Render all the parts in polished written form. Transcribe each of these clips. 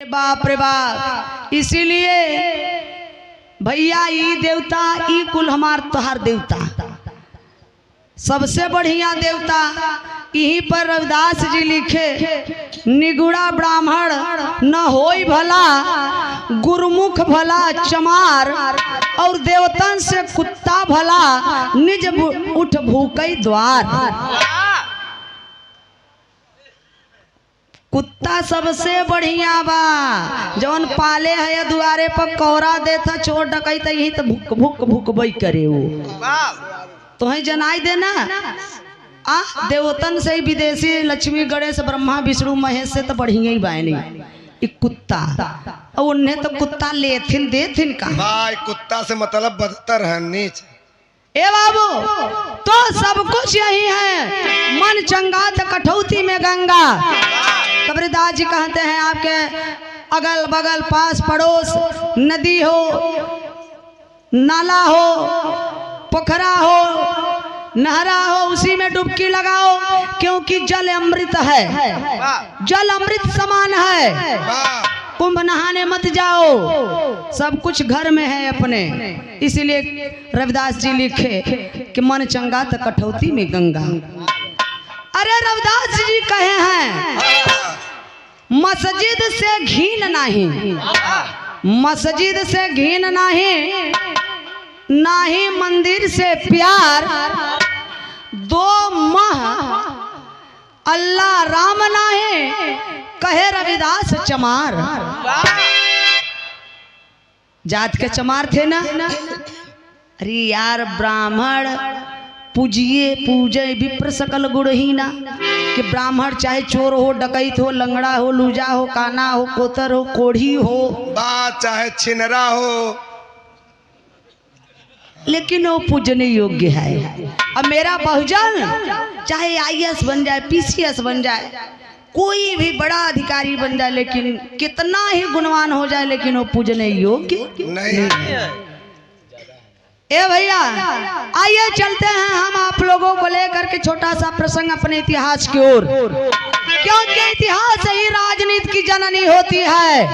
बाप रे बाप। इसीलिए भैया ई देवता ई कुल हमार तोहार देवता, सबसे बढ़िया देवता। यहीं पर रविदास जी लिखे, निगुड़ा ब्राह्मण न होई भला, गुरुमुख भला चमार, और देवतन से कुत्ता भला, निज उठ भूकई द्वार। कुत्ता सबसे बढ़िया बा, जौन पाले है दुआरे पर कौरा देता चोर डकैत यही तो भुक भुक भुकबई करे वो तो है जनाई देना। देवतन से ही विदेशी लक्ष्मी गणेश ब्रह्मा विष्णु महेश से तो बढ़िया ही बायनी कुत्ता, और उन्हें तो कुत्ता लेथिन देथिन का भाई, कुत्ता से मतलब बदतर है नीच। ए बाबू तो सब कुछ यही है, मन चंगा तो कठौती में गंगा। कबीरदास जी कहते हैं आपके अगल बगल पास पड़ोस नदी हो, नाला हो, पोखरा हो, नहरा हो, उसी में डुबकी लगाओ, क्योंकि जल अमृत है, जल अमृत समान है। कुंभ नहाने मत जाओ, सब कुछ घर में है अपने। इसीलिए रविदास जी लिखे कि मन चंगा तो कठौती में गंगा। अरे रविदास जी कहे हैं मस्जिद से घीन नहीं, मस्जिद से घीन नहीं, नाही मंदिर से प्यार, दो माह अल्लाह राम नाहे, कहे रविदास चमार। जात के चमार थे ना। अरे यार ब्राह्मण पूजिए पूजे विप्र सकल गुणहीना, कि ब्राह्मण चाहे चोर हो, डकैत हो, लंगड़ा हो, लूजा हो, काना हो, कोतर हो, कोढ़ी हो, बात चाहे छिनरा हो, लेकिन वो पूजने योग्य है। अब मेरा बहुजन चाहे आईएएस बन जाए, पीसीएस बन जाए, कोई भी बड़ा अधिकारी बन जाए, लेकिन कितना ही गुणवान हो जाए, लेकिन वो पूजने योग्य नहीं है। ए भैया आइए चलते हैं हम आप लोगों को लेकर के छोटा सा प्रसंग अपने इतिहास की ओर, क्योंकि इतिहास ही राजनीति की जननी होती है।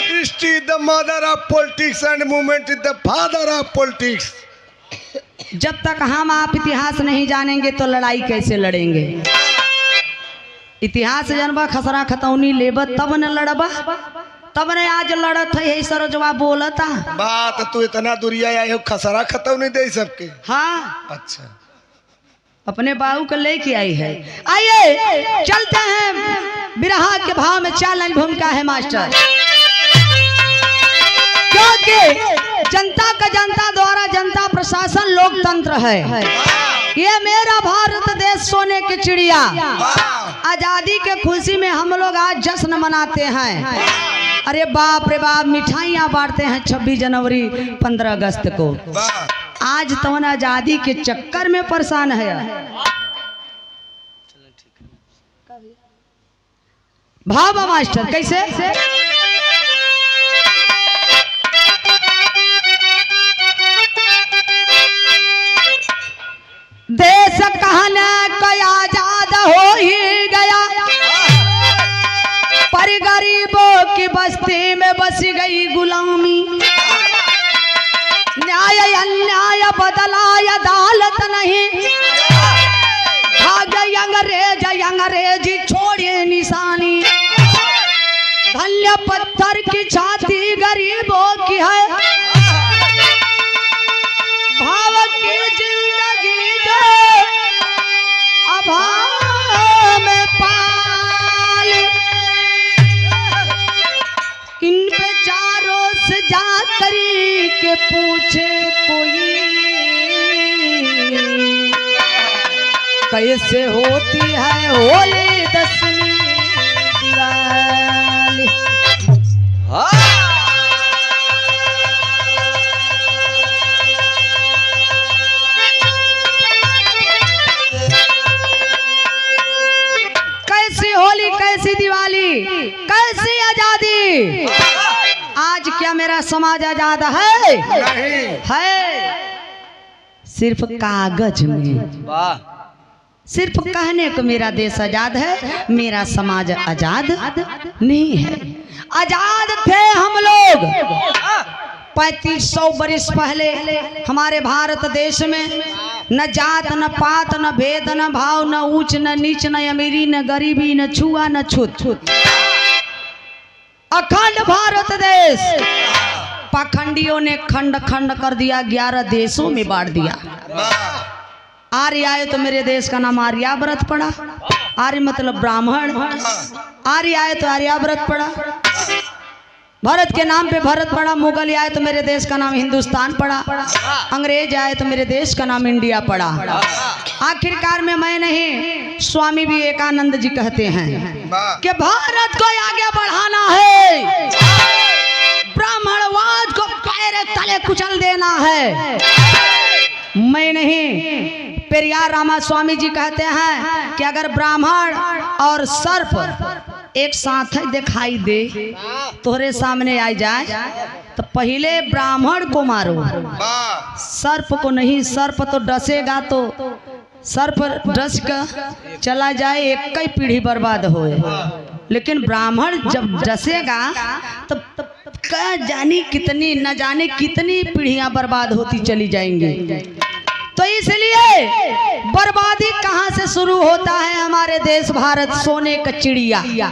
History is the mother of politics and movement is the father of politics. जब तक हम आप इतिहास नहीं जानेंगे तो लड़ाई कैसे लड़ेंगे। इतिहास जनबा खसरा खतौनी लेबा तब न लड़बा, तब न आज लड़त है सरोजवा बोलता। बात तू इतना दूरिया आए हो, खसरा खतौनी नहीं दे सबके। हाँ अच्छा, अपने बाबू को लेके आई है। आइए चलते हैं, बिरहा के भाव में चालन भूमिका है मास्टर, क्योंकि जनता का जनता द्वारा जनता प्रशासन लोकतंत्र है। ये मेरा भारत देश सोने की चिड़िया, आजादी के खुशी में हम लोग आज जश्न मनाते हैं। अरे बाप रे बाप, मिठाइयाँ बांटते हैं 26 जनवरी 15 अगस्त को। आज तो आजादी के चक्कर में परेशान है। भाव मास्टर कैसे? देश कहने को आजाद हो ही गया, पर गरीबों की बस्ती में बस गई गुलामी। न्याय अन्याय बदला अदालत नहीं, भाग अंग्रेज अंग्रेजी छोड़े निशानी। धन्य पत्थर की छाती गरीबों की है, भाव की जिंदगी जो अभाव में पाली। इन बेचारों से जाकर के पूछे कोई, कैसे होती है होली दसवीं दिवाली। कैसी होली, कैसी दिवाली, कैसी आजादी। आज क्या मेरा समाज आजाद है? नहीं है, सिर्फ कागज में। सिर्फ कहने को मेरा देश आजाद है, मेरा समाज आजाद नहीं है। आजाद थे हम लोग 3500 वर्ष पहले हमारे भारत देश में। न जात न पात न भेद न भाव, न ऊंच न नीच, न अमीरी न गरीबी, न छुआ न छूत। अखंड भारत देश पाखंडियों ने खंड खंड कर दिया, 11 देशों में बांट दिया। आर्य आए तो मेरे देश का नाम आर्याव्रत पड़ा। आर्य मतलब ब्राह्मण। आर्य आए तो आर्याव्रत पड़ा। भारत के नाम पे भारत पड़ा। मुगल आए तो मेरे देश का नाम हिंदुस्तान पड़ा। अंग्रेज आए तो मेरे देश का नाम इंडिया पड़ा। आखिरकार में मैं नहीं, स्वामी विवेकानंद जी कहते हैं कि भारत को आगे बढ़ाना है, ब्राह्मणवाद को पैर तले कुचल देना है। मैं नहीं, पेरियार रामास्वामी जी कहते हैं कि अगर ब्राह्मण और सर्प एक साथ ही दिखाई दे, तोहरे सामने आ जाए, तो पहले ब्राह्मण को मारो, सर्प को नहीं। सर्प तो डसेगा, तो सर्प डस कर चला जाए, एक ही पीढ़ी बर्बाद होए। लेकिन ब्राह्मण जब डसेगा तो जानी कितनी न जाने कितनी पीढ़ियां बर्बाद होती चली जाएंगी। तो इसलिए बर्बादी कहाँ से शुरू होता है? हमारे देश भारत सोने का चिड़िया,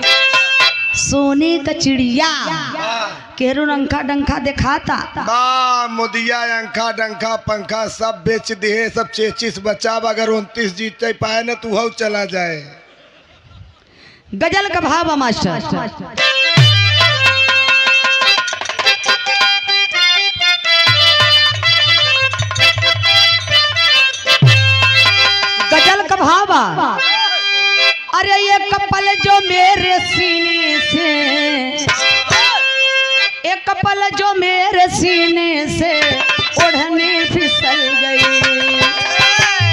सोने का चिड़िया केरू अंखा डंखा दिखाता। मोदिया अंखा डंखा पंखा सब बेच दिए, सब 26 बचा। अगर 29 जीत पाए ना तू चला जाए। गजल का भाव मास्टर। गजल का भावा, अरे ये कपल जो मेरे सीने से, एक कपल जो मेरे सीने से ओढ़ने फिसल गई।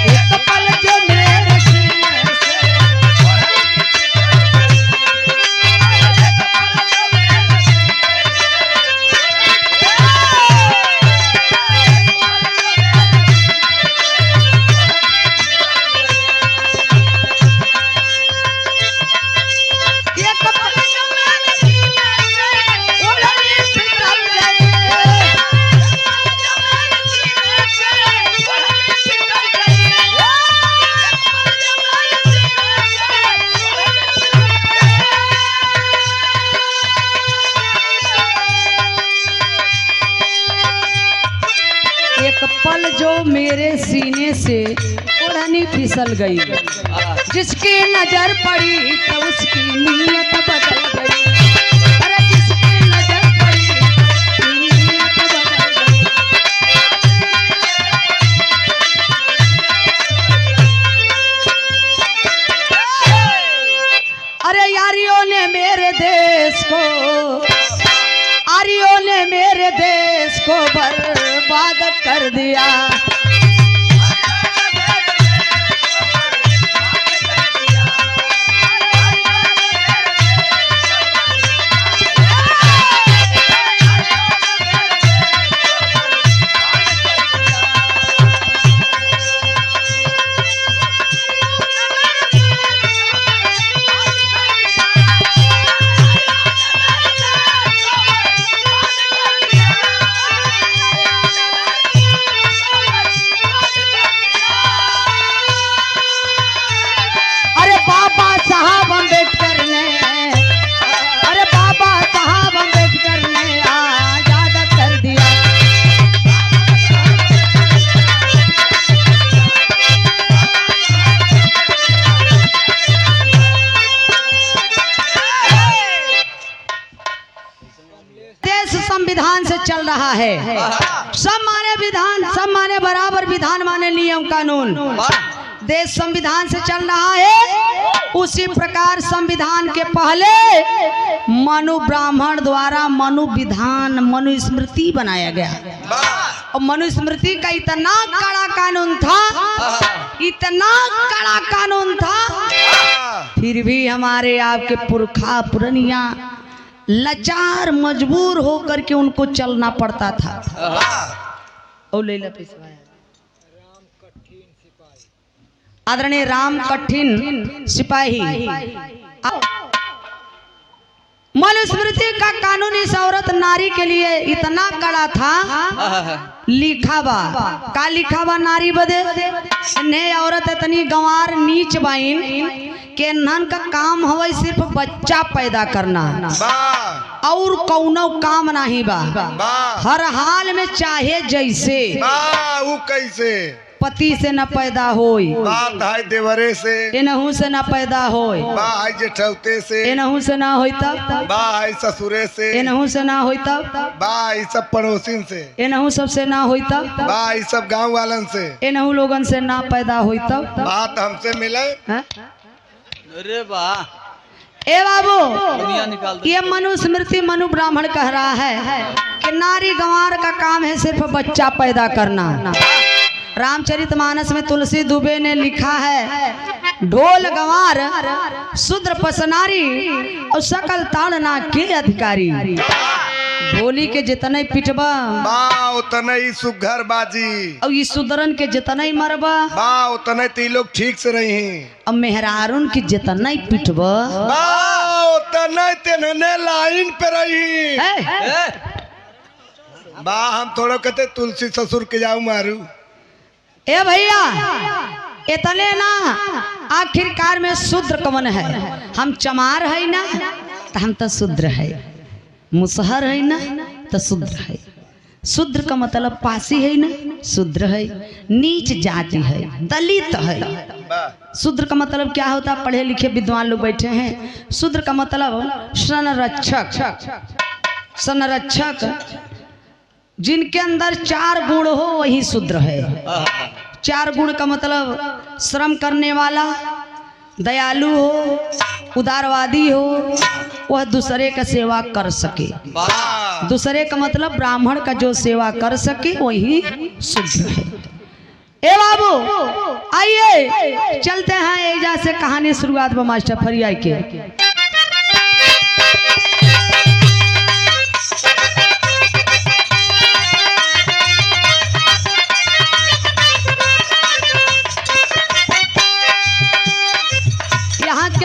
एक कपल जो मेरे सीने से पल जो मेरे सीने से ओढ़नी फिसल गई। जिसकी नजर पड़ी तो उसकी नीयत बदल गई। अरे जिसकी नजर पड़ी उसकी नीयत बदल गई। अरे यारियों ने मेरे देश को, आर्यों ने मेरे देश को बर्बाद कर दिया। संविधान से चल रहा है। सब माने विधान, सब माने बराबर, विधान माने नियम कानून। देश संविधान से चल रहा है। उसी प्रकार संविधान के पहले मनु ब्राह्मण द्वारा मनु विधान, मनु स्मृति बनाया गया। और मनु स्मृति का इतना कड़ा कानून था, इतना कड़ा कानून था, फिर भी हमारे आपके पुरखा पुरनिया लाचार मजबूर होकर के उनको चलना पड़ता था। और ले ला आदरणीय राम कठिन सिपाही। मनुस्मृति का कानून इस औरत नारी के लिए इतना कड़ा था, लिखा बा का लिखा बा नारी बदे ने औरत इतनी गंवार नीच बाइन के नन का काम हवे सिर्फ बच्चा पैदा करना और कौनो काम नहीं बा। हर हाल में चाहे जैसे वो कैसे पति से न पैदा होई, बात है देवरे से एनहू से न पैदा होई, बा है जेठौते से एनहू से ना होई तब, बा है ससुरे से एनहू से ना होई तब, बा है सब पड़ोसिन से, एनहू सबसे ना होई तब, बा है सब गांव वालन से, एनहू लोगन से ना पैदा होई तब। बात हमसे मिले। अरे वाह, ए बाबू, दुनिया निकाल दे। ये मनुस्मृति मनु ब्राह्मण कह रहा है कि नारी गंवार का काम है सिर्फ बच्चा पैदा करना। रामचरितमानस में तुलसी दुबे ने लिखा है, ढोल गंवार शूद्र पसनारी और सकल ताड़ना के अधिकारी। ढोली के जितने पिटबा बा उतने ही सुघर बाजी, और ये सुदरन के जितने ही मरबा बा उतने ती लोग ठीक से रही, और मेहरारून की जितना ही पिटबा बा उतने तेने लाइन पे रही। बा हम थोड़ा कहते तुलसी ससुर के जाऊं मारू। ए भैया इतने ना, आखिरकार में शूद्र कवन है? हम चमार है ना तो हम तो शूद्र है, मुसहर है ना तो शूद्र है। शूद्र का मतलब पासी है ना, शूद्र है, नीच जाति है, दलित है। शूद्र का मतलब क्या होता? पढ़े लिखे विद्वान लोग बैठे हैं। शूद्र का मतलब संरक्षक, संरक्षक जिनके अंदर 4 गुण हो वही शूद्र है। 4 गुण का मतलब श्रम करने वाला, दयालु हो, उदारवादी हो, वह दूसरे का सेवा कर सके। दूसरे का मतलब ब्राह्मण का जो सेवा कर सके वही शूद्र है। ए बाबू आइए चलते हैं एजा से कहानी शुरुआत में मास्टर फरिया के।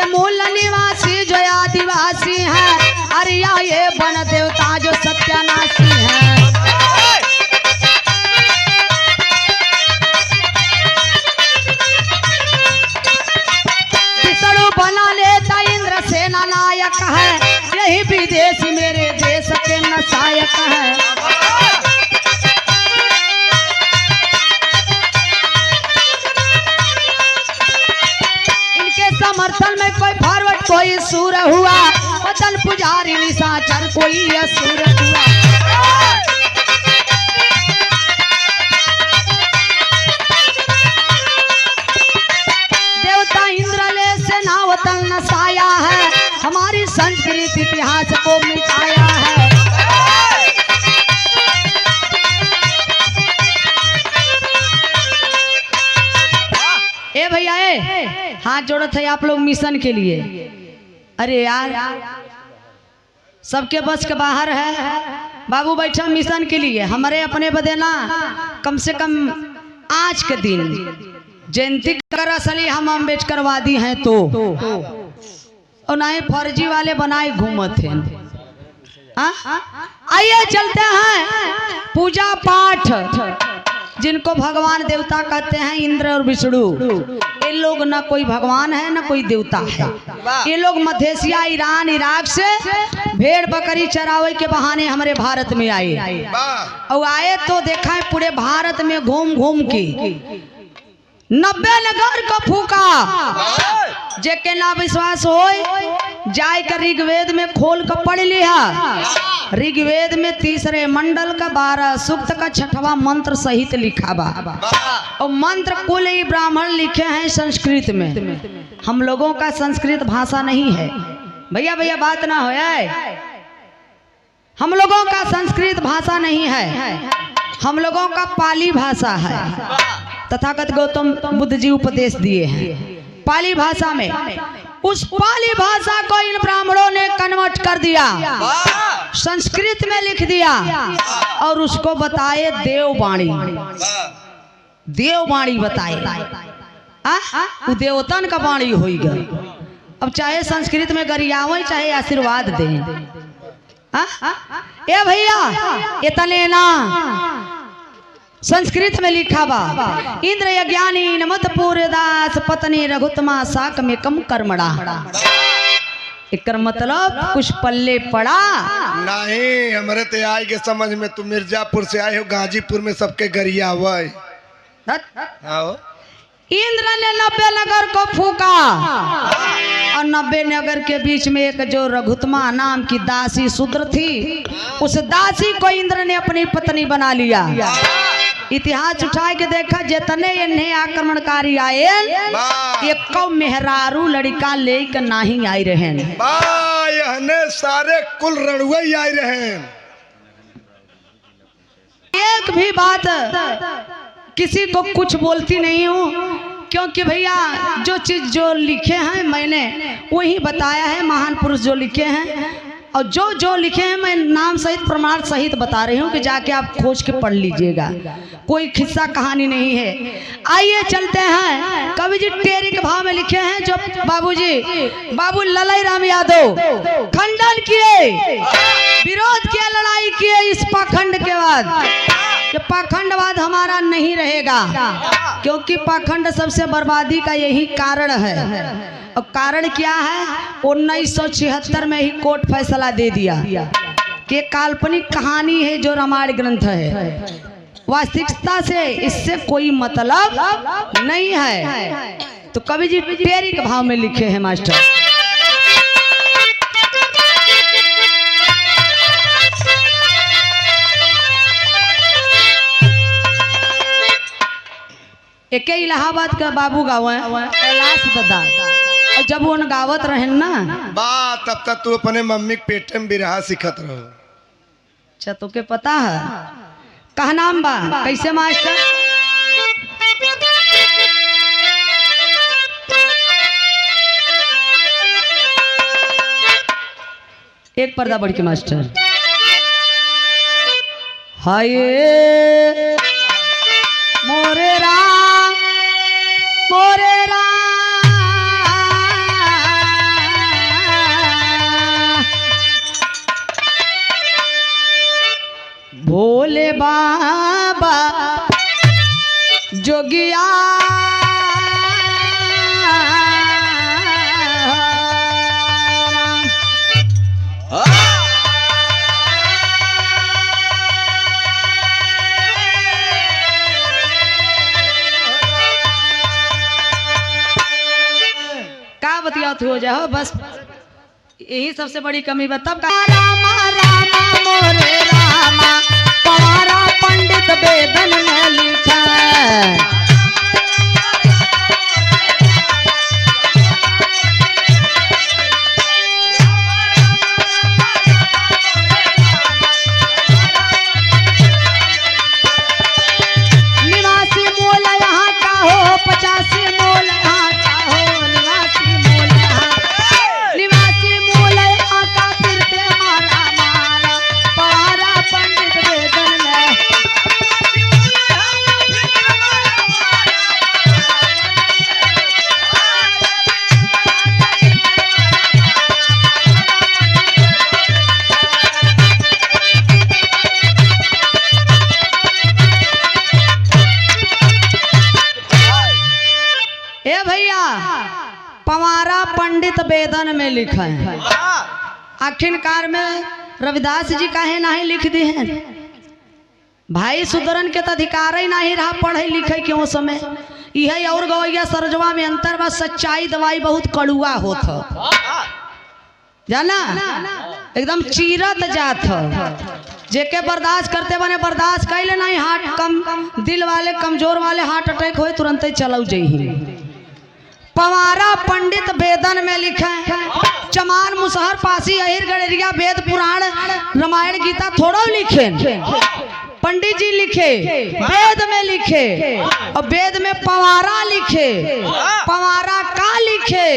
मूल निवासी जो आदिवासी है, अरिया ये वन देवता जो सत्यानाशी है। विष्णु बना लेता इंद्र सेना नायक है, यही विदेश मेरे देश के नायक है। समर्थन में कोई फॉरवर्ड कोई सूर हुआ, बदल पुजारी निशाचर कोई असुर हुआ। देवता इंद्र ले सेनावतन नसाया है, हमारी संस्कृति इतिहास को मिटाया है। ए भैया हाथ जोड़त है आप लोग मिशन के लिए। अरे यार सबके बस के बाहर है। बाबू बैठा मिशन के लिए, हमारे अपने बदेना कम से कम आज के दिन जयंती कर असली हम अम्बेडकरवादी हैं तो और ना ही फर्जी वाले बनाए घूमत हैं। आइए चलते हैं पूजा पाठ जिनको भगवान देवता कहते हैं इंद्र और विष्णु। ये लोग ना कोई भगवान है ना कोई देवता है। ये लोग मध्य एशिया, ईरान, इराक से भेड़ बकरी चरावे के बहाने हमारे भारत में आए और आए तो देखा है पूरे भारत में घूम घूम के 90 नगर को फूका। जेके ना विश्वास हो जाय कर ऋग्वेद में खोल कर पढ़ लिया। ऋग्वेद में 3रे मंडल का 12 सूक्त का 6वां मंत्र सहित लिखा बा और मंत्र कुल ही ब्राह्मण लिखे हैं संस्कृत में। हम लोगों का संस्कृत भाषा नहीं है भैया, भैया बात ना हो जाए। हम लोगों का संस्कृत भाषा नहीं है, हम लोगों का पाली भाषा है। तथागत गौतम बुद्ध जी उपदेश दिए हैं पाली भाषा में। उस पाली भाषा को इन ब्राह्मणों ने कन्वर्ट कर दिया, संस्कृत में लिख दिया और उसको बताए देववाणी। देववाणी बताए। उ देवतन का वाणी होई गई। अब चाहे संस्कृत में गरियावें चाहे आशीर्वाद दें। ए भैया इतने ना संस्कृत में लिखा बा, इंद्र यज्ञानी नमत पूर्वदास पत्नी रघुतमा साक में कम कर्मणा। एकर मतलब कुछ पल्ले पड़ा नहीं। हमारे ते आई के समझ में, तू मिर्जापुर से आए हो, गाजीपुर में सबके गरिया हुआ। इंद्र ने 90 नगर को फूका और 90 नगर के बीच में एक जो रघुतमा नाम की दासी शूद्र थी, उस दासी को इंद्र ने अपनी पत्नी बना लिया। इतिहास उठा के देखा, जितने इन्हें आक्रमणकारी आए एक मेहरारू लड़का लेकर नहीं आई रहे, सारे कुल रणुआ आई रहे। एक भी बात किसी को कुछ बोलती नहीं हूँ, क्योंकि भैया जो चीज जो लिखे हैं मैंने वही बताया है। महान पुरुष जो लिखे हैं और जो लिखे हैं मैं नाम सहित प्रमाण सहित बता रही हूँ कि जाके आप खोज के पढ़ लीजिएगा। कोई किस्सा कहानी नहीं है। आइए चलते हैं। कवि जी टेरी के भाव में लिखे हैं जो बाबू ललाई राम यादव खंडन किए, विरोध किया, लड़ाई किए इस पाखंड के बाद कि पाखंडवाद हमारा नहीं रहेगा, क्योंकि पाखंड सबसे बर्बादी का यही कारण है। और कारण क्या है? 1976 में ही कोर्ट फैसला दे दिया कि काल्पनिक कहानी है जो रामायण ग्रंथ है, वास्तविकता से इससे कोई मतलब नहीं है। तो कवि जी टेरी के भाव में लिखे हैं मास्टर। एक इलाहाबाद का बाबू गाँव है कैलाश दादा, और जब वो गावत रहे ना बा, तब तक तू अपने मम्मी के पेट में बिरहा सिखत रहो। अच्छा तो के पता है कहा नाम बा कैसे मास्टर? एक पर्दा बढ़ के मास्टर। हाय मोरे राम मोरे राम भोले बाबा जोगिया हो जाओ, बस यही सबसे बड़ी कमी बता। रामा रामा मोरे रामा पवारा पंडित वेदन में लिखा निवासी मोल यहाँ का हो 85 मोल यहाँ का हो निवासी मोल यहाँ का फिरते मारा मारा पवारा पंडित वेदन में। ए भैया पवारा पंडित वेदन में लिखा है। आखिरकार में रविदास जी काहे नहीं लिख दी हैं? भाई सुदरन के तो अधिकार ही नहीं रहा पढ़े लिखे क्यों समय। यह और गवैया सरजवा में अंतर बा, सच्चाई दवाई बहुत कड़ुआ होता जाना, एकदम चीरत जात जेके बर्दाश्त करते बने बर्दाश्त कैले नहीं। हार्ट कम दिल वाले कमजोर वाले हार्ट अटैक हो तुरंत ही चलो जही। पवारा पंडित वेदन में लिखे चमार मुसहर पासी अहिर गड़ेरिया वेद पुराण रामायण गीता थोड़ा लिखे, पंडित जी लिखे वेद में लिखे और वेद में पवारा लिखे। पवारा का लिखे?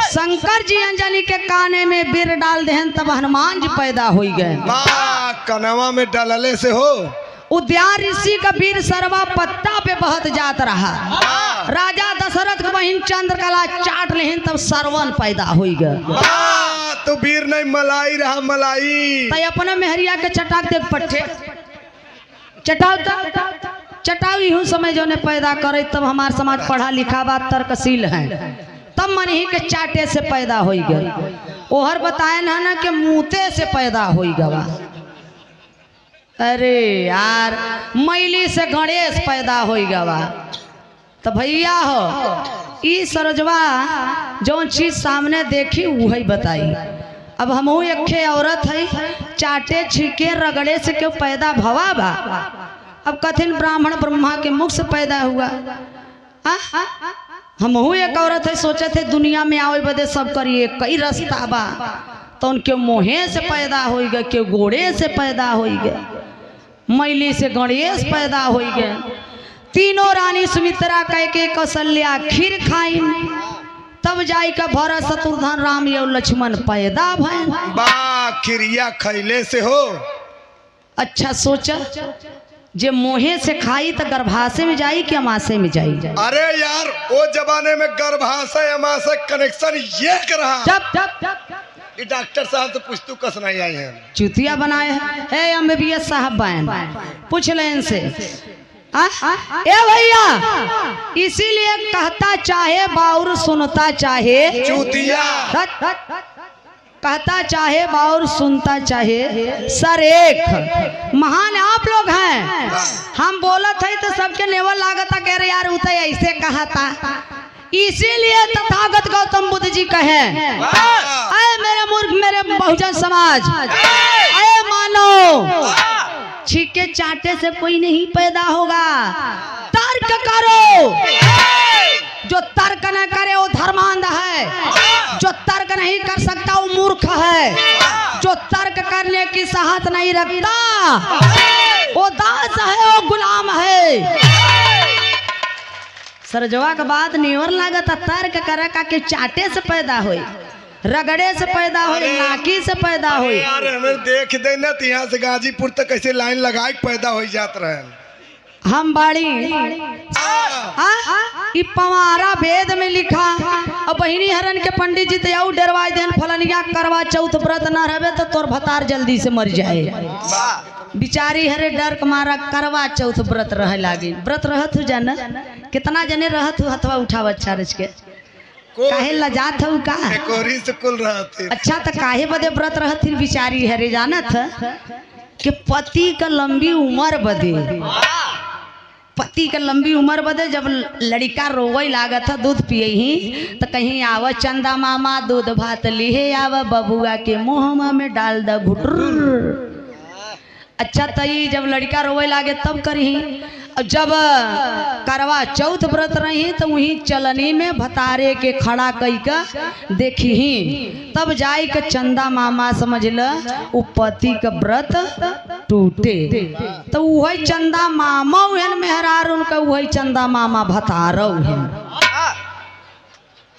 शंकर जी अंजलि के काने में बीर डाल देहन तब हनुमान जी पैदा हो गए। कनवा में डालले से हो उद्यान ऋषि का वीर सरवा पत्ता पे बहत जात रहा। राजा दशरथ के बहिन चंद्रकला चाट लेहिन तब सरवन पैदा हुई गए। तो वीर नहीं मलाई रहा मलाई। तय अपने मेहरिया के चटाक देख पट्टे चटाव इहू समय जो ने पैदा करे तब हमार समाज पढ़ा लिखा बा तर्कशील है तब मन ही के चाटे से पैदा हो गए। ओहर बताए ना कि मूते से पैदा हो गवा। अरे यार मैली से गणेश पैदा हो गवा। तो भैया हो ई सरोजवा जौन चीज सामने देखी वही बताई। अब हमहू एक औरत है चाटे छीके रगड़े से क्यों पैदा भवा बा। अब कथिन ब्राह्मण ब्रह्मा के मुख से पैदा हुआ। हमहू एक औरत है सोचे थे दुनिया में आवे बदे सब करिए कई रास्ता बा तो उनके मोहे से पैदा हो गए के गोड़े से पैदा हो गए मैली से गणेश पैदा हो गए। तीनों रानी सुमित्रा कह के कौशल्या खीर खाइन तब जाई का भरत शत्रुघ्न राम और लक्ष्मण पैदा भैन। बा खिरिया खैले से हो। अच्छा सोचा जे मोहे से खाई तो गर्भाशय में जाई कि अमाशय में जाई। अरे यार वो जमाने में गर्भाशय अमाशय कनेक्शन ये कर रहा। ये डॉक्टर साहब से पूछ तू कस नहीं आए हैं चुतिया बनाए है एमबीबीएस साहब बहन पूछ ले इनसे। ए भैया इसीलिए कहता चाहे बाउर सुनता चाहे चूतिया। कहता चाहे बाउर सुनता चाहे सर एक महान आप लोग हैं। हम बोलत है तो सबके नेवल लागता कह रहे यार उतर ऐसे कहा था। इसीलिए तथागत गौतम बुद्ध जी कहे अरे मेरे मूर्ख मेरे बहुजन समाज अरे मानो छीके चाटे से कोई नहीं पैदा होगा। तर्क करो। जो तर्क न करे वो धर्मांध है। जो तर्क नहीं कर सकता वो मूर्ख है। जो तर्क करने की साहस नहीं रखता वो दास है वो गुलाम है। सरजवा के बाद निवर लागत तर्क करे का के चाटे से पैदा हुई रगड़े से पैदा हुई नाकी से पैदा हुई। यार हमें देख देना तो यहाँ से गाजीपुर तक कैसे लाइन लगा पैदा हो जात रहे। हम बाड़ी पवारा वेद में लिखा और बहिनी हरन के पंडित जी तो डरवा देन फलनिया करवा चौथ व्रत न रहे तो तोर भतार जल्दी से मर जाए। बिचारी हरे डर के मारा करवा चौथ व्रत रहे लागी। व्रत रहत हो जाना कितना जने रहत हो हथवा उठाव अच्छा रच के काहे लजात हो का कोरी से कुल रहते। अच्छा तो काहे बदे व्रत रहत बिचारी हरे जानत कि पति का लंबी उम्र बदे पति का लंबी उम्र बदे जब लड़का रोवे लागत है दूध पिए ही तो कहीं आव चंदा मामा दूध भात लिहे आव बबुआ के मुँह में डाल द घुटर। अच्छा तई जब लड़का रोवे लागे तब करी। जब करवा चौथ व्रत रही तो वही चलनी में भतारे के खड़ा कई का देखी ही तब जाई के चंदा मामा समझ ल उ पति का व्रत टूटे। तो वही चंदा मामा उहन मेहरार उनका वही चंदा मामा भतारो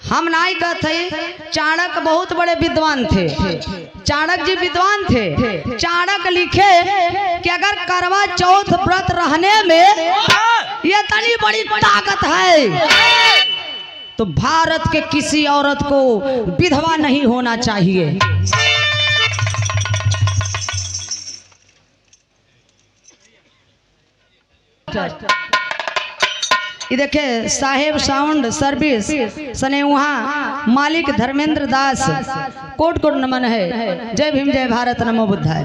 हम नहीं कहते। चाणक्य बहुत बड़े विद्वान थे। चाणक्य जी विद्वान थे। चाणक्य लिखे कि अगर करवा चौथ व्रत रहने में ये इतनी बड़ी ताकत है तो भारत के किसी औरत को विधवा नहीं होना चाहिए। ये देखे साहेब साउंड सर्विस सने वहाँ मालिक धर्मेंद्र दास कोट कोट नमन है। जय भीम जय भारत नमो बुद्धाय।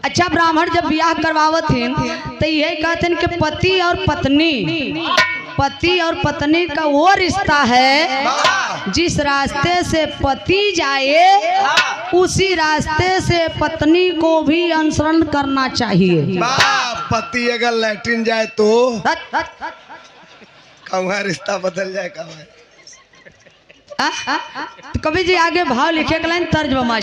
अच्छा ब्राह्मण जब ब्याह करवावत हैं तो यही कहते हैं कि पति और पत्नी का वो रिश्ता है जिस रास्ते से पति जाए उसी रास्ते से पत्नी को भी अनुसरण करना चाहिए। पति अगर लैट्रिन जाए तो कहाँ रिश्ता बदल जाए कहाँ। तो कभी जी आगे भाव लिखे लाइन तर्ज बमा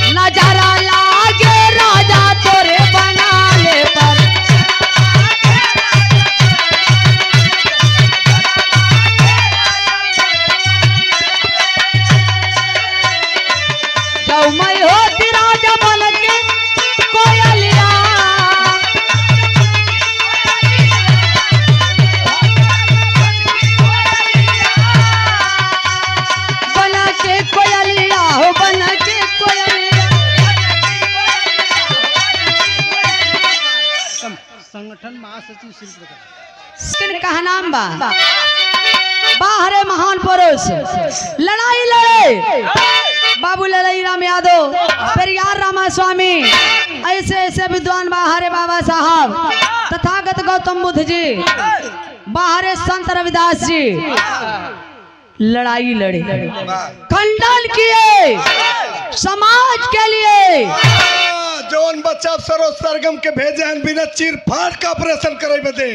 नजारा लागे राजा तोरे बनाले पर संगठन महासचिव श्री प्रकाश। कहा नाम बा बाहरे महान पुरुष लड़ाई लड़े बाबू लड़ाई राम यादव पेरियार रामा स्वामी ऐसे ऐसे विद्वान बाहरे बाबा साहब तथागत गौतम बुद्ध जी बाहरे संत रविदास जी लड़ाई लड़े खंडन किए समाज के लिए। जौन बच्चा सरो सरगम के भेजे हैं बिना चीर फाड़ का ऑपरेशन करे बदे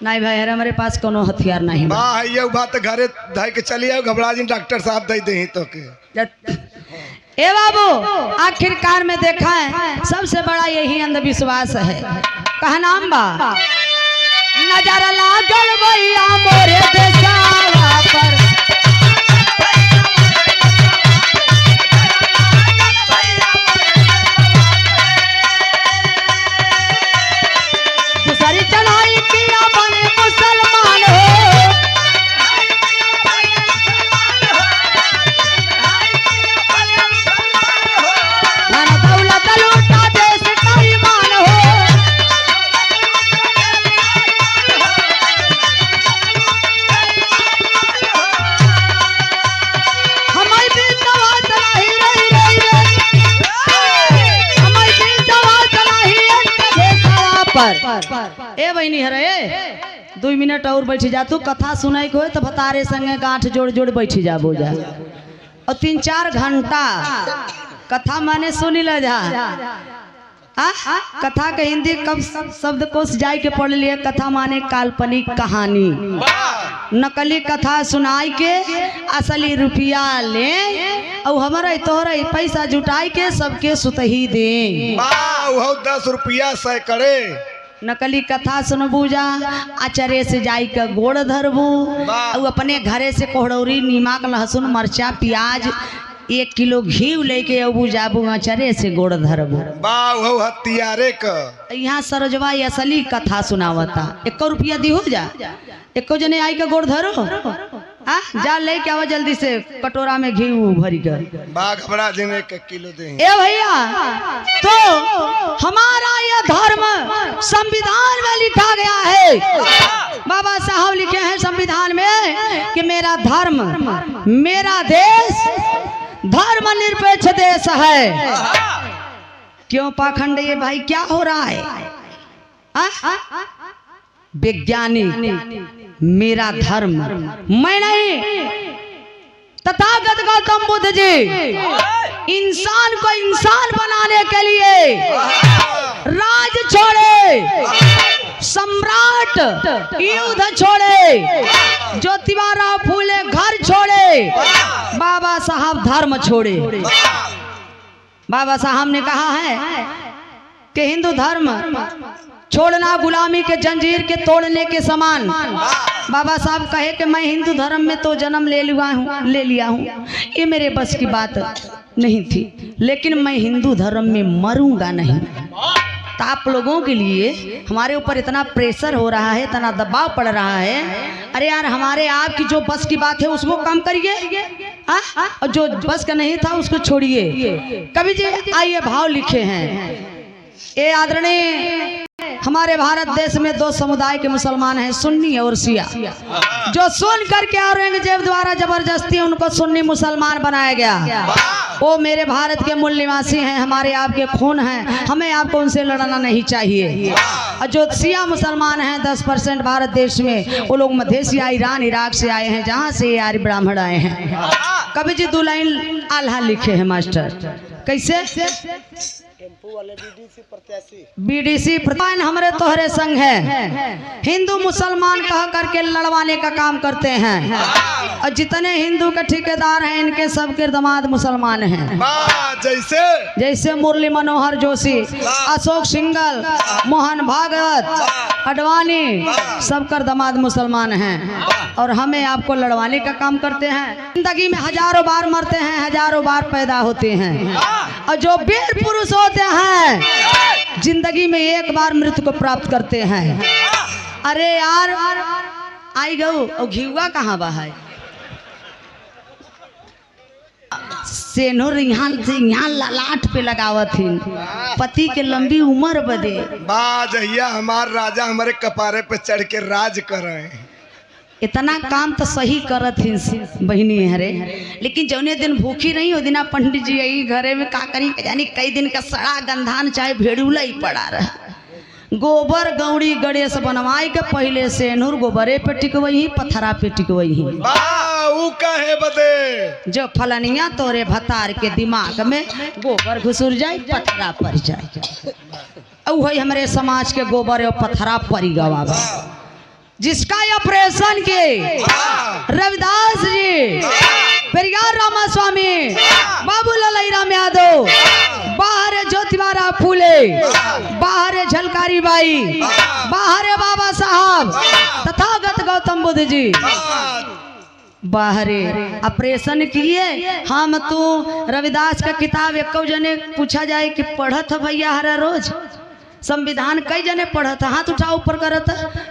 नहीं भाई हमारे पास कोनो हथियार नहीं बा। बा ये बात घरे धाई के चली आओ घबरा जी डॉक्टर साहब दे दे तो के ए बाबू आखिरकार में देखा है सबसे बड़ा यही अंधविश्वास है। कहा नाम बा नजर लागल भैया मोरे देसावा पर दूसरी चढ़ाई किया बने मुसलमान हो मन दौलत लूटा देश का ईमान हो। हमारी भी सवाल चलाही रही रही हमारी भी सवाल चलाही देशवा पर। ए बहनी हरे 2 मिनट और बैठ जा तू कथा सुनाई को तो भतारे संगे गांठ जोड़ जोड़ बैठ जा बोझा और 3-4 घंटा कथा माने सुनी ल जा। कथा के हिंदी कब शब्द कोश जाय के पढ़ लिए कथा माने काल्पनिक कहानी नकली कथा सुनाई के असली रुपया ले और हमारा तोहरा पैसा जुटाई के सबके सुतही दे। 10 रुपया सैकड़े नकली कथा सुनबू जा आचरे से जाई के गोड़ धरबू और अपने घरे से कोहड़ौरी नीमक लहसुन मरचा प्याज 1 किलो घी लेके अबू जाबू आचरे से गोड़ धरबू। हथियारे का यहाँ सरजवा असली कथा सुनावता 1 रुपया दी हो जा 1 जने आई के गोड़ धरो जा लेके आओ जल्दी से कटोरा में घी भरी कर घबरा देने 1 किलो दे। ए भैया तो हमारा यह धर्म संविधान में लिखा गया है। बाबा साहब लिखे हैं संविधान में कि मेरा धर्म मेरा देश धर्मनिरपेक्ष देश है। क्यों पाखंड ये भाई क्या हो रहा है? वैज्ञानिक मेरा धर्म मैं नहीं तथागत गौतम बुद्ध जी इंसान को इंसान बनाने के लिए राज छोड़े सम्राट युद्ध छोड़े ज्योतिबा फूले घर छोड़े बाबा साहब धर्म छोड़े। बाबा साहब ने कहा है कि हिंदू धर्म छोड़ना गुलामी के जंजीर के तोड़ने के समान। बाबा साहब कहे कि मैं हिंदू धर्म में तो जन्म ले लिया हूँ ये मेरे बस की बात नहीं थी लेकिन मैं हिंदू धर्म में मरूंगा नहीं। तो आप लोगों के लिए हमारे ऊपर इतना प्रेशर हो रहा है इतना दबाव पड़ रहा है। अरे यार हमारे आपकी जो बस की बात है उसको कम करिए और जो बस का नहीं था उसको छोड़िए। कवि जी आइए भाव लिखे हैं। ये आदरणीय हमारे भारत देश में 2 समुदाय के मुसलमान हैं सुन्नी और शिया जो सुन करके औरंगजेब द्वारा जबरदस्ती उनको सुन्नी मुसलमान बनाया गया। वो मेरे भारत के मूल निवासी हैं हमारे आपके खून हैं हमें आपको उनसे लड़ना नहीं चाहिए। और जो शिया मुसलमान हैं 10% भारत देश में वो लोग मध्य एशिया ईरान इराक से आए हैं जहाँ से आर्य ब्राह्मण आए हैं। कवि जी 2 लाइन आल्हा लिखे हैं मास्टर कैसे बीडीसी प्रधान हमारे तोहरे संग है हिंदू मुसलमान कह करके लड़वाने का काम करते हैं और जितने हिंदू के ठेकेदार हैं इनके सबके दामाद मुसलमान हैं। जैसे मुरली मनोहर जोशी अशोक सिंघल मोहन भागवत अडवाणी सबकर दामाद मुसलमान हैं और हमें आपको लड़वाने का काम करते हैं। जिंदगी में हजारों बार मरते हैं हजारों बार पैदा होते हैं और जो वीर पुरुष होते हैं जिंदगी में एक बार मृत्यु को प्राप्त करते हैं। अरे यार आई गऊ और घिउआ कहाँ बा है सेनुर यहाँ से यहाँ ललाट पे लगावत थी पति के लंबी उम्र बदे। बा जहिया हमार राजा हमारे कपारे पे चढ़ के राज कर रहे हैं। इतना काम तो सही करत थी बहिनी हरे, लेकिन जौने दिन भूखी रही वो दिन पंडित जी यही घरे में का करी जानी कई दिन का सड़ा गंधान चाहे भेड़ूला ही पड़ा रहा। गोबर गौड़ी गणेश बनवाई के पहले सेनुर गोबरे पे टिकवही पत्थरा पे टिकवही। ऊ काहे बदे जो फलनिया तोरे भतार के दिमाग में गोबर घुसुर जाए पत्थरा पड़ जाए। वही हमारे समाज के गोबर और पत्थरा पड़ी गवा जिसका ऑपरेशन के रविदास जी, पेरियार रामास्वामी, बाबू ललाई राम यादव, बाहर है ज्योतिबारा फूले, बाहर है झलकारी बाई, बाहर है बाबा साहब तथागत गौतम बुद्ध जी बाहरे ऑपरेशन किए। हम तो रविदास का किताब एक जने पूछा जाए कि पढ़त भैया हरा रोज संविधान कई जने पढ़त, हाथ उठा ऊपर करत,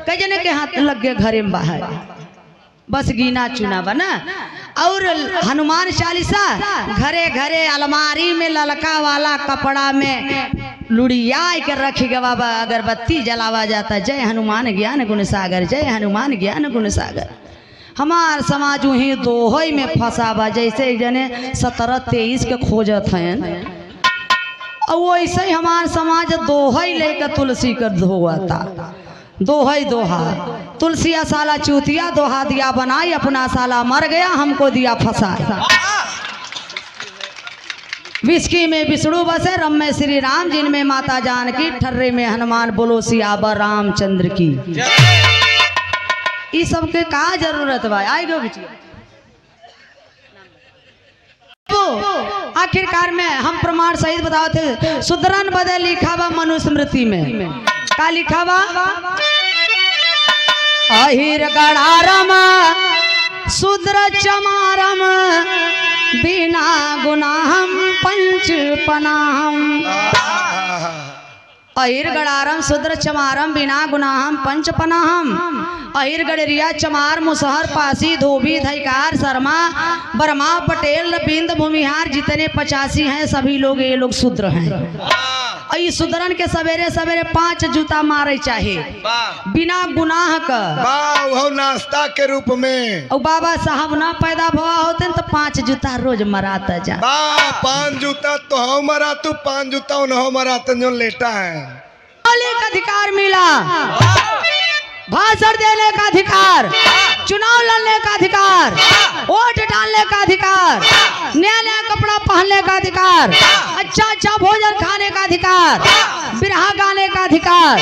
कई जने के हाथ लग गए घरे में बाहर, बस गिना चुना बना। और हनुमान चालीसा घरे घरे अलमारी में ललका वाला कपड़ा में लुड़िया के रखी गए बाबा, अगरबत्ती जलावा जाता जय हनुमान ज्ञान गुण सागर, जय हनुमान ज्ञान गुण सागर। हमार समाज वही दोहई में फंसा बा, जैसे जने 17-23 के खोजत हैं और वैसे ही हमार समाज दोहई लेकर तुलसी कर धोता। दोहई दोहा तुलसी साला चूतिया दोहा दिया बनाई, अपना साला मर गया हमको दिया फंसा। विस्की में विष्णु बसे, रम में श्री राम, जिनमें माता जानकी, ठर्रे में हनुमान, बोलो सियावर रामचंद्र की। इस सब के का जरूरत बा आई गो बिटिया। आखिरकार में हम प्रमाण सहित बताते सुदरन बदे लिखा बा मनुस्मृति में का लिखा बा, अहिर गड़ारम शूद्र चमारम बिना गुनाहम पंच पनाहम। अहिर गड़ारम शूद्र चमारम बिना गुनाहम पंच पनाहम। अहिर गड़रिया चमार मुसहर पासी धोबी धैकार शर्मा बर्मा पटेल बिंद भूमिहार जितने 85 हैं सभी लोग ये लोग शूद्र हैं। और शूद्रन के सवेरे सवेरे 5 जूता मारे चाहे बिना गुनाह का नाश्ता के रूप में। और बाबा साहब ना पैदा भवा होते तो 5 जूता रोज मराता जा। 5 जूता तो हो मरा तू, 5 जूता उन्हों मराते जो लेटा है। मौलिक अधिकार मिला, भाषण देने का अधिकार, चुनाव लड़ने का अधिकार, वोट डालने का अधिकार, नया नया कपड़ा पहनने का अधिकार, अच्छा अच्छा भोजन खाने का अधिकार, बिरहा गाने का अधिकार,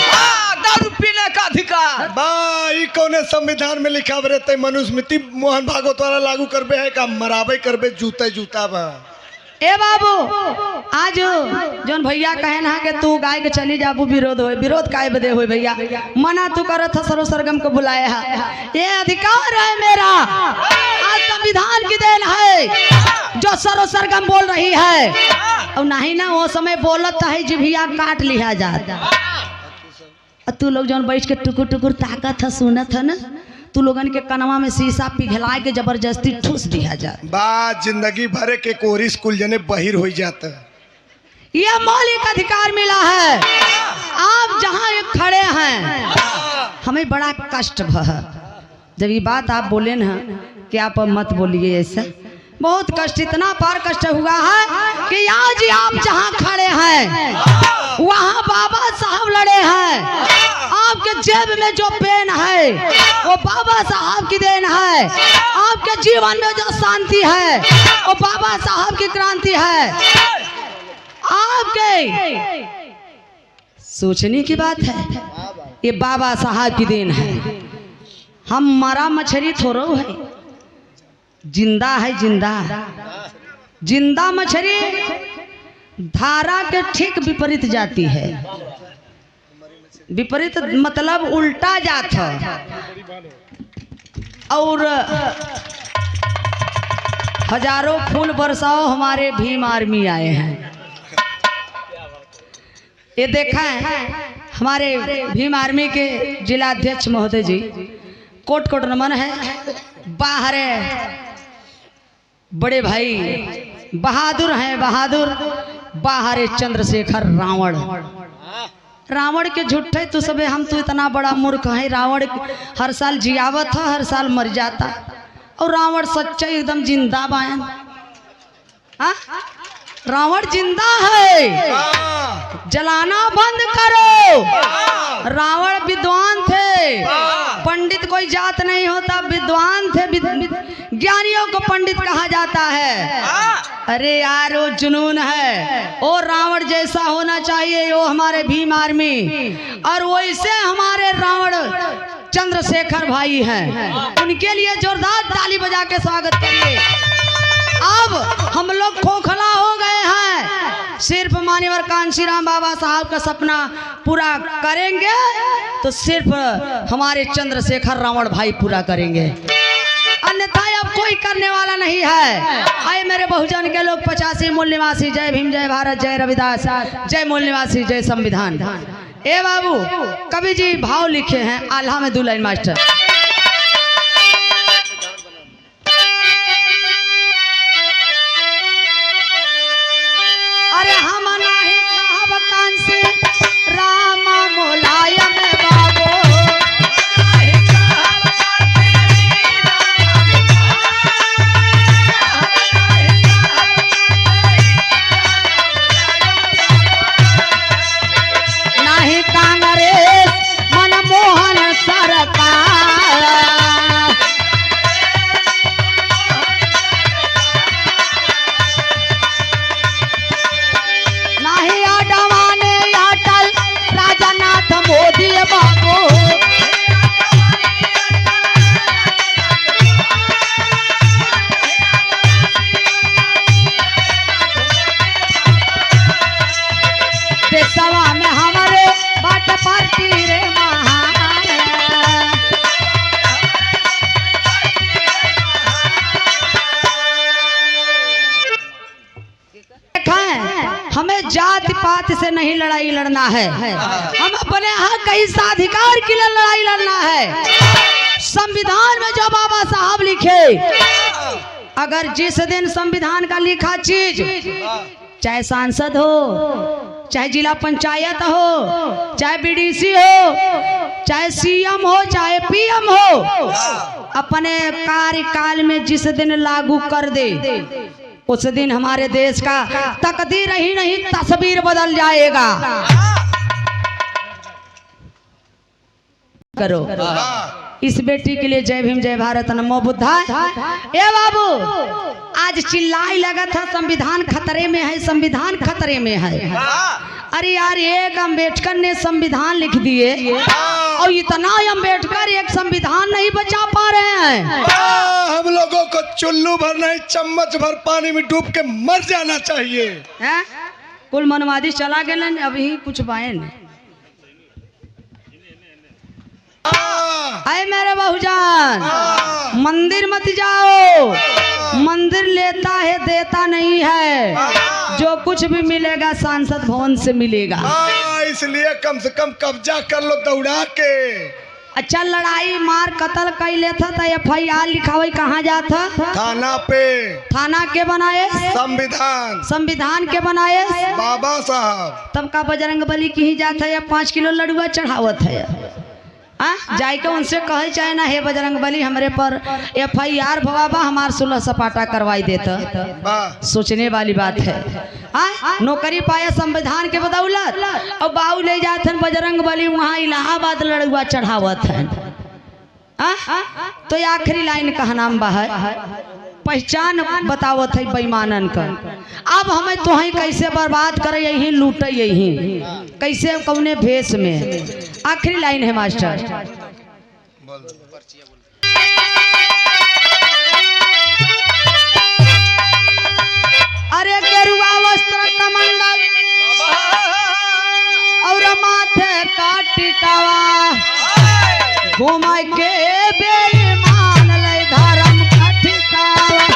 दारू पीने का अधिकार। भाई कौन संविधान में लिखा रहते मनुस्मृति मोहन भागवत द्वारा लागू करबे है का मराबे करबे जूते जूता बा। ए बाबू आज जोन भैया कहे ना कि तू गाय के चली जाबू विरोध हो, विरोध काय बदे हो भैया, मना तू करत है सरो सरगम को बुलाया है। ये अधिकार है मेरा, आज संविधान की देन है जो सरो सरगम बोल रही है। और नहीं ना वो समय बोलत है जिभिया काट लिया जाता। तू लोग जोन बैठ के टुकुर टुकुर ताकत है सुनत है ना, तू लोगन के कनवा में शीशा पिघला के जबरदस्ती ठूस दिया जाए। बात जिंदगी भरे के कोरी स्कूल जने बहिर हो जाता। यह मौलिक अधिकार मिला है। आप जहाँ खड़े हैं हमें बड़ा कष्ट भा, जब ये बात आप बोले ना कि आप मत बोलिए ऐसा, बहुत कष्ट, इतना पार कष्ट हुआ है कि आज आप जहाँ खड़े हैं वहाँ बाबा साहब लड़े हैं। आपके जेब में जो पेन है वो बाबा साहब की देन है। आपके जीवन में जो शांति है वो बाबा साहब की क्रांति है। आपके सोचने की बात है, ये बाबा साहब की देन है। हम मरा मछली थोड़ो है, जिंदा है, जिंदा जिंदा मछली धारा के ठीक विपरीत जाती है। विपरीत मतलब उल्टा जाता। और हजारों फूल बरसाओ हमारे भीम आर्मी आए हैं। ये देखा है हमारे भीम आर्मी के जिला अध्यक्ष महोदय जी, कोट कोट नमन है। बाहर बड़े भाई बहादुर हैं बहादुर, बाहर चंद्रशेखर रावण। रावण के झूठे तो सबे हम तो इतना बड़ा मूर्ख है। रावण हर साल जियावत था, हर साल मर जाता, और रावण सच्चा एकदम जिंदा बायन। हाँ? रावण जिंदा है, जलाना बंद करो। रावण विद्वान थे, पंडित कोई जात नहीं होता, विद्वान थे, ज्ञानियों को पंडित कहा जाता है। अरे यार वो जुनून है, वो रावण जैसा होना चाहिए वो हमारे भीम आर्मी, और वैसे हमारे रावण चंद्रशेखर भाई हैं। उनके लिए जोरदार ताली बजा के स्वागत करिए। अब हम लोग खोखला हो गए हैं, सिर्फ मान्यवर कांशीराम बाबा साहब का सपना पूरा करेंगे तो सिर्फ हमारे चंद्रशेखर रावण भाई पूरा करेंगे, अन्यथा अब कोई करने वाला नहीं है। आए मेरे बहुजन के लोग 85 मूल निवासी, जय भीम, जय भारत, जय रविदास, जय मूल निवासी, जय संविधान। ए बाबू, कवि जी भाव लिखे हैं आल्हा में 2 लाइन मास्टर। अरे हम नाही कहब कांसी राम मोलायम बाबू, नाही कांग्रेस मनमोहन सरकार, नाही अडवाणी अटल राजनाथ मोदी बाबू, देशवा में हमारे बाट पार्टी रे महान। हमें जाति पात से नहीं लड़ाई लड़ना है, हम अपने हक हिस्सा अधिकार के लिए लड़ाई लड़ना है। संविधान में जो बाबा साहब लिखे, अगर जिस दिन संविधान का लिखा चीज, चाहे सांसद हो, चाहे जिला पंचायत हो, चाहे बीडीसी हो, चाहे सीएम हो, चाहे पीएम हो, अपने कार्यकाल में जिस दिन लागू कर दे, उस दिन हमारे देश का तकदीर ही नहीं तस्वीर बदल जाएगा। करो इस बेटी के लिए जय भीम, जय भारत, नमो बुद्धाय। ए बाबू, आज चिल्लाई लगा था संविधान खतरे में है, संविधान खतरे में है। अरे यार, एक अम्बेडकर ने संविधान लिख दिए और इतना अम्बेडकर एक संविधान नहीं बचा पा रहे हैं। हम लोगों को चुल्लू भर नहीं, चम्मच भर पानी में डूब के मर जाना चाहिए। है? कुल मनवादी चला गए, अभी कुछ बाए नहीं। आए मेरे बहुजान, मंदिर मत जाओ, मंदिर लेता है देता नहीं है। जो कुछ भी मिलेगा सांसद भवन से मिलेगा। इसलिए कम से कम कब्जा कर लो दौड़ा के। अच्छा, लड़ाई मार कत्ल कर लेता था, FIR लिखावे कहाँ जाता? थाना पे। थाना के बनाए? संविधान। संविधान के बनाए? बाबा साहब। तब का बजरंग बली की ही जाता है, 5 किलो लड़ुआ चढ़ावत है। जाए के उनसे कहे चाहे ना, हे बजरंग बली हमरे पर FIR भवाबा, हमार 16 सपाटा करवाई देता। सोचने वाली बात है। नौकरी पाया संविधान के बदौलत, और बाऊ ले जाते बजरंग बली वहाँ इलाहाबाद लड़ुआ चढ़ावत है। तो आखिरी लाइन का नाम बा है, पहचान बतावत है बेईमानन का। अब हमें तुहई कैसे बर्बाद करे, यही लूटे, यही कैसे कौने भेष में। आखिरी लाइन है मास्टर। अरे गेरुआ वस्त्र कमंडल और माथे का टिकावा, घुमा के बेईमान ले धर्म का ठिकावा।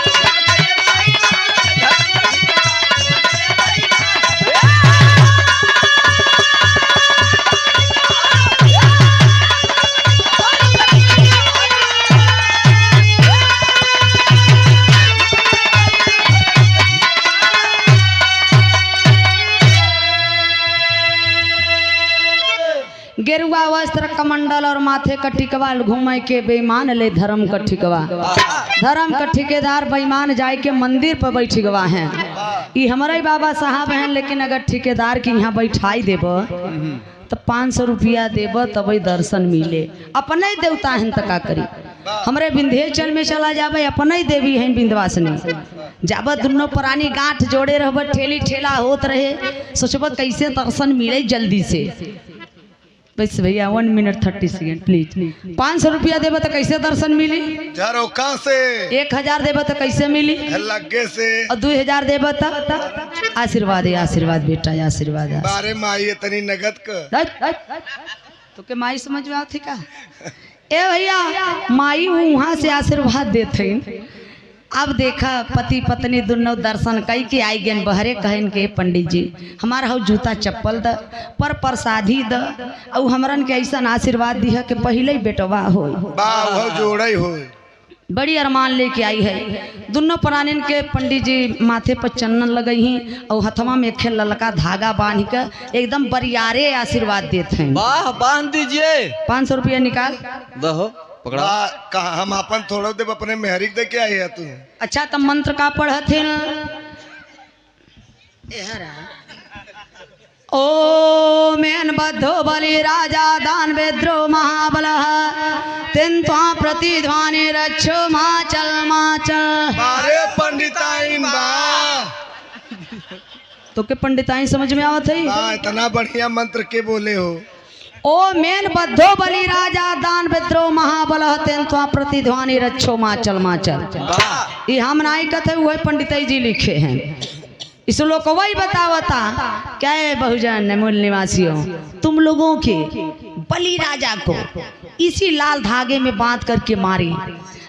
गेरुआ वस्त्र कमंडल और माथे का टिकवा घूमे के बेईमान ले धर्म का ठिकवा। धर्म का ठेकेदार बेईमान जाए के मंदिर पर बैठिकवा हैं। ये हमारे बाबा साहब हैं, लेकिन अगर ठेकेदार के यहाँ बैठाई देब तो 500 रुपया देब तब दर्शन मिले। अपने ही देवता हैं तो का करी। हमरे विंध्याचल में चला जाबे, अपने ही देवी हैं विंध्यवासिनी। जाब दोनों प्राणी गांठ जोड़े रहब, ठेली ठेला होत रहे, सोचब कैसे दर्शन मिले जल्दी से। बस भैया 1 मिनट 30 सेकेंड प्लीज। 500 रुपया देब तो कैसे दर्शन मिली? झरोखा से 1000 देब तो कैसे मिली? लगे से और 2000 देब तो आशीर्वाद है। आशीर्वाद बेटा, आशीर्वाद है। बारे माई इतनी नगद का तो के माई समझ में आती का? ए भैया माई वहाँ से आशीर्वाद देते। अब देखा पति पत्नी दोनों दर्शन कई के आई गए बहरे कहन के पंडित जी हमारा हो जूता चप्पल द पर प्रसादी द और हमरन के ऐसा आशीर्वाद दी है कि पहले ही बेटवा हो जोड़े हो। बड़ी अरमान लेके आई है। दोनों प्राणीन के पंडित जी माथे पर चंदन लगई हैं और हथवा में खेल ललका धागा बांध के एकदम बरियारे आशीर्वाद देते हैं। वाह बांध दीजिए। 500 रुपया निकाल दहो पकड़ा। कहा हम अपन थोड़ा देव अपने मेहरिक दे के आए है तू। अच्छा तब मंत्र का पढ़ते ओ मेन बद्धो बलि राजा दान वेद्रो महाबल तिन त्वा प्रतिध्वनि रक्षो माचल। अरे पंडिताइन बा तो के पंडिताइन समझ में आवत है? इतना बढ़िया मंत्र के बोले हो। ओ मेन बद्धो बलि राजा दान वेद्रो महाबल तिन त्वा प्रतिध्वनि रक्षो माचल। ये हम नहीं कहते, वही पंडित जी लिखे हैं। इस लोग को वही बतावता क्या है बहुजन मूल निवासियों, तुम लोगों के बलि राजा को इसी लाल धागे में बांध करके मारी।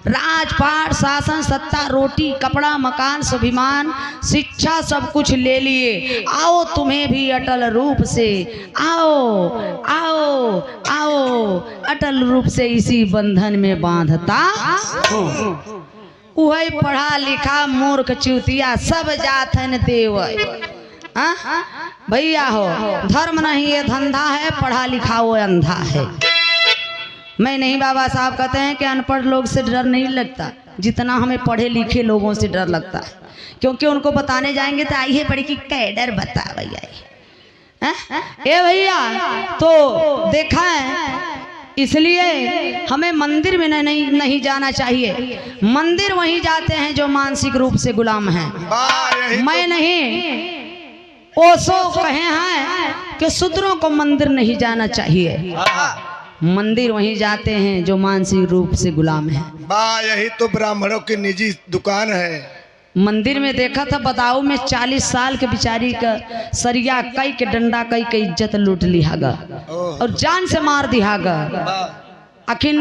राजपाट शासन सत्ता रोटी कपड़ा मकान स्वाभिमान शिक्षा सब कुछ ले लिए। आओ तुम्हें भी अटल रूप से आओ आओ आओ अटल रूप से इसी बंधन में बांधता हूँ। वही पढ़ा लिखा मूर्ख चूतिया सब जात है देव भैया हो। धर्म नहीं ये धंधा है, पढ़ा लिखा वो अंधा है। मैं नहीं, बाबा साहब कहते हैं कि अनपढ़ लोग से डर नहीं लगता जितना हमें पढ़े लिखे लोगों से डर लगता है, क्योंकि उनको बताने जाएंगे तो आइए बड़ी की कैडर बता भैया। ए भैया तो देखा है, इसलिए हमें मंदिर में नहीं जाना चाहिए। मंदिर वहीं जाते हैं जो मानसिक रूप से गुलाम हैं। मैं नहीं, ओशो कहे हैं कि शूद्रों को मंदिर नहीं जाना चाहिए। मंदिर वहीं जाते हैं जो मानसिक रूप से गुलाम हैं। यही तो ब्राह्मणों की निजी दुकान है। मंदिर में देखा था बदाऊ में 40 साल के बिचारी का सरिया कई के डंडा कई के इज्जत लूट लिहागा और जान से मार दिहागा। आखिर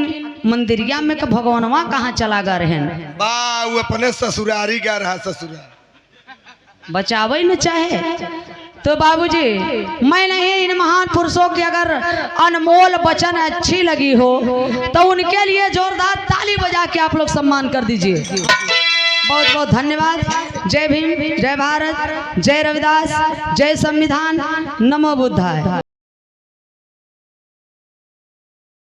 मंदिरिया में का भगवानवा कहाँ चला गा रहे हैं? वो अपने ससुरारी गा रहा ससुराल बचावे न चाहे तो बाबूजी मैं नहीं, इन महान पुरुषों की अगर अनमोल वचन अच्छी लगी हो तो उनके लिए जोरदार ताली बजा के आप लोग सम्मान कर दीजिए। बहुत बहुत धन्यवाद। जय भीम, जय भारत, जय रविदास, जय संविधान, नमो बुद्धाय।